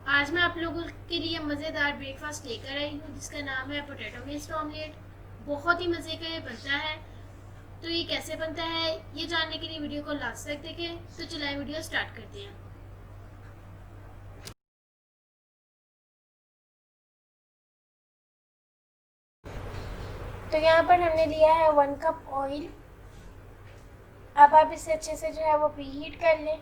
आज मैं आप लोगों के लिए मज़ेदार ब्रेकफास्ट लेकर आई हूँ जिसका नाम है पोटैटो मिक्स्ड ऑमलेट। बहुत ही मज़े का ये बनता है। तो ये कैसे बनता है ये जानने के लिए वीडियो को लास्ट तक देखें। तो चलाएं वीडियो स्टार्ट करते हैं। तो यहाँ पर हमने लिया है 1 कप ऑयल। अब आप इसे अच्छे से जो है वो प्री हीट कर लें।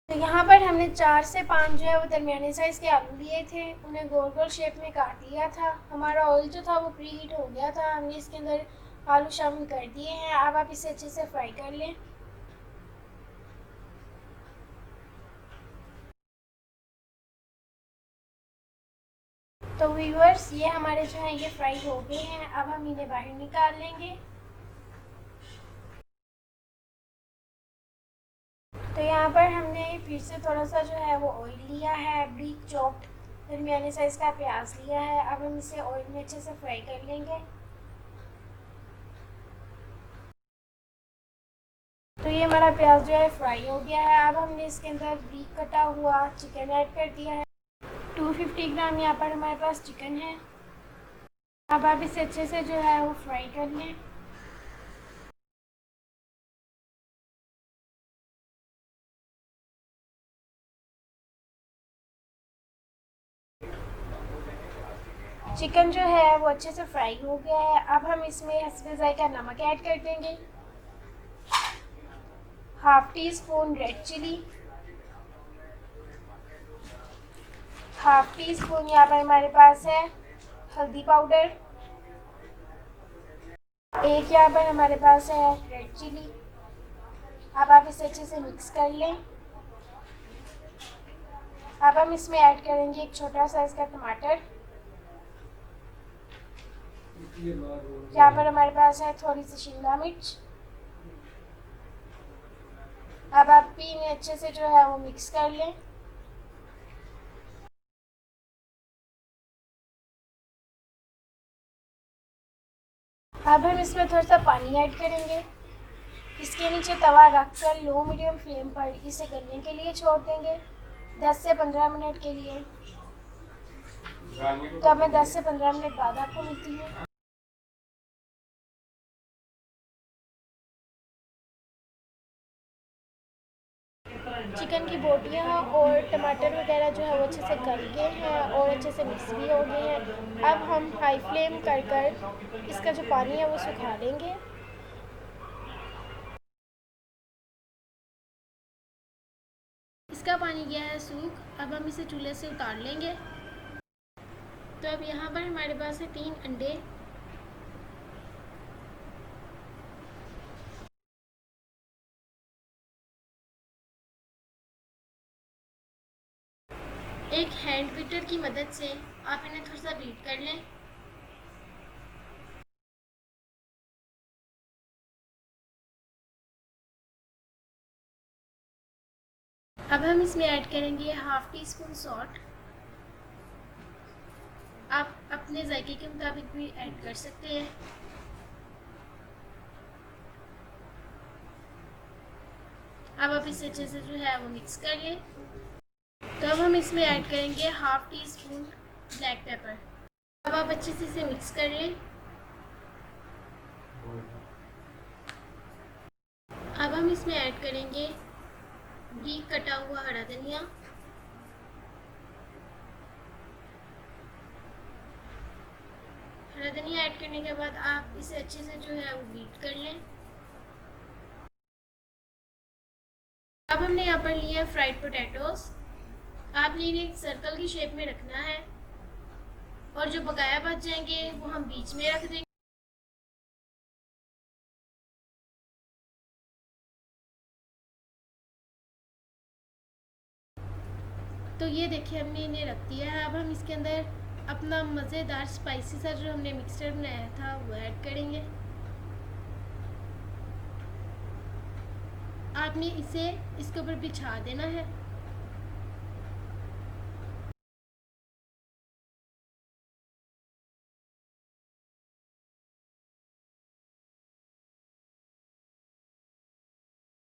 तो यहाँ पर हमने 4 से 5 जो है वो दरमियाने साइज़ के आलू लिए थे, उन्हें गोल गोल शेप में काट लिया था। हमारा ऑयल जो था वो प्री हीट हो गया था, हमने इसके अंदर आलू शामिल कर दिए हैं। अब आप इसे अच्छे से फ्राई कर लें। तो व्यूअर्स ये हमारे जो है ये फ्राई हो गए हैं। अब हम इन्हें बाहर निकाल लेंगे। तो यहाँ पर हमने फिर से थोड़ा सा जो है वो ऑयल लिया है, ब्रीक चॉप्ड दरमियाने साइज़ का प्याज लिया है। अब हम इसे ऑयल में अच्छे से फ्राई कर लेंगे। तो ये हमारा प्याज जो है फ्राई हो गया है। अब हमने इसके अंदर ब्रीक कटा हुआ चिकन ऐड कर दिया है। 250 ग्राम यहाँ पर हमारे पास चिकन है। अब आप इसे अच्छे से जो है वो फ्राई कर लें। चिकन जो है वो अच्छे से फ्राई हो गया है। अब हम इसमें हस्बे ज़ायक़ा नमक ऐड कर देंगे, half teaspoon red chilli, half teaspoon यहाँ पर हमारे पास है हल्दी पाउडर, एक यहाँ पर हमारे पास है रेड चिली। अब आप इसे अच्छे से मिक्स कर लें। अब हम इसमें ऐड करेंगे एक छोटा साइज़ का टमाटर। यहाँ पर हमारे पास है थोड़ी सी शिमला मिर्च। अब आप भी इन्हें अच्छे से जो है वो मिक्स कर लें। अब हम इसमें थोड़ा सा पानी ऐड करेंगे। इसके नीचे तवा रख कर लो मीडियम फ्लेम पर इसे गलने के लिए छोड़ देंगे 10 से 15 मिनट के लिए। तो अब मैं 10 से 15 मिनट बाद आपको मिलती हूँ। चिकन की बोटियाँ और टमाटर वगैरह जो है वो अच्छे से गल गए हैं और अच्छे से मिक्स भी हो गए हैं। अब हम हाई फ्लेम कर कर इसका जो पानी है वो सुखा लेंगे। इसका पानी गया है सूख। अब हम इसे चूल्हे से उतार लेंगे। तो अब यहाँ पर हमारे पास है 3 अंडे। एक हैंड बीटर की मदद से आप इन्हें थोड़ा सा बीट कर लें। अब हम इसमें ऐड करेंगे हाफ टी स्पून सॉल्ट। आप अपने जायके के मुताबिक भी ऐड कर सकते हैं। अब आप इसे अच्छे से जो है वो मिक्स कर लें। तो अब हम इसमें ऐड करेंगे half tea spoon black pepper. अब आप अच्छे से इसे मिक्स कर लें। अब हम इसमें ऐड करेंगे बारीक कटा हुआ हरा धनिया। हरा धनिया ऐड करने के बाद आप इसे अच्छे से जो है वो बीट कर लें। अब हमने यहाँ पर लिया फ्राइड पोटैटोस। आपने इन्हें सर्कल की शेप में रखना है और जो बकाया बच जाएंगे वो हम बीच में रख देंगे। तो ये देखिए हमने इन्हें रख दिया है। अब हम इसके अंदर अपना मज़ेदार स्पाइसी सा जो हमने मिक्सचर बनाया था वो ऐड करेंगे। आपने इसे इसके ऊपर बिछा देना है।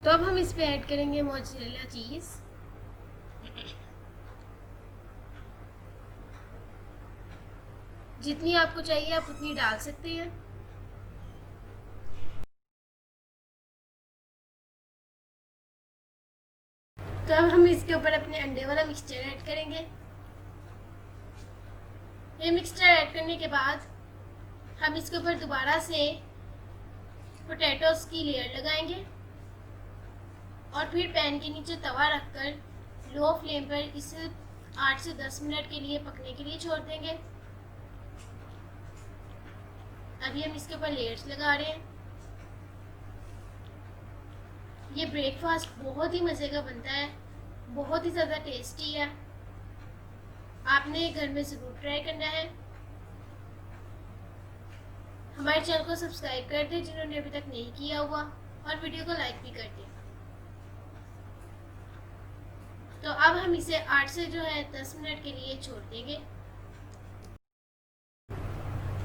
तो अब हम इस पे ऐड करेंगे मोज़रेला चीज़। जितनी आपको चाहिए आप उतनी डाल सकते हैं। तो अब हम इसके ऊपर अपने अंडे वाला मिक्सचर ऐड करेंगे। ये मिक्सचर ऐड करने के बाद हम इसके ऊपर दोबारा से पोटैटोस की लेयर लगाएंगे और फिर पैन के नीचे तवा रखकर लो फ्लेम पर इसे 8 से 10 मिनट के लिए पकने के लिए छोड़ देंगे। अभी हम इसके ऊपर लेयर्स लगा रहे हैं। ये ब्रेकफास्ट बहुत ही मज़े का बनता है, बहुत ही ज़्यादा टेस्टी है। आपने घर में ज़रूर ट्राई करना है। हमारे चैनल को सब्सक्राइब कर दें जिन्होंने अभी तक नहीं किया हुआ, और वीडियो को लाइक भी कर दें। तो अब हम इसे 8 से 10 मिनट के लिए छोड़ देंगे।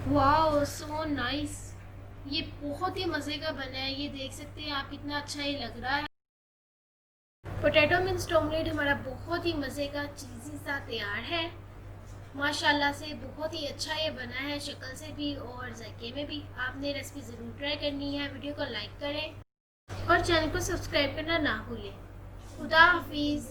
Wow, so nice. ये बहुत ही मज़े का बना है, ये देख सकते हैं आप, कितना अच्छा ये लग रहा है। पोटैटो मिक्स्ड ऑमलेट हमारा बहुत ही मज़े का चीज़ी सा तैयार है। माशाल्लाह से बहुत ही अच्छा ये बना है, शक्ल से भी और जायके में भी। आपने रेसिपी ज़रूर ट्राई करनी है। वीडियो को लाइक करें और चैनल को सब्सक्राइब करना ना भूलें। खुदा हाफिज़।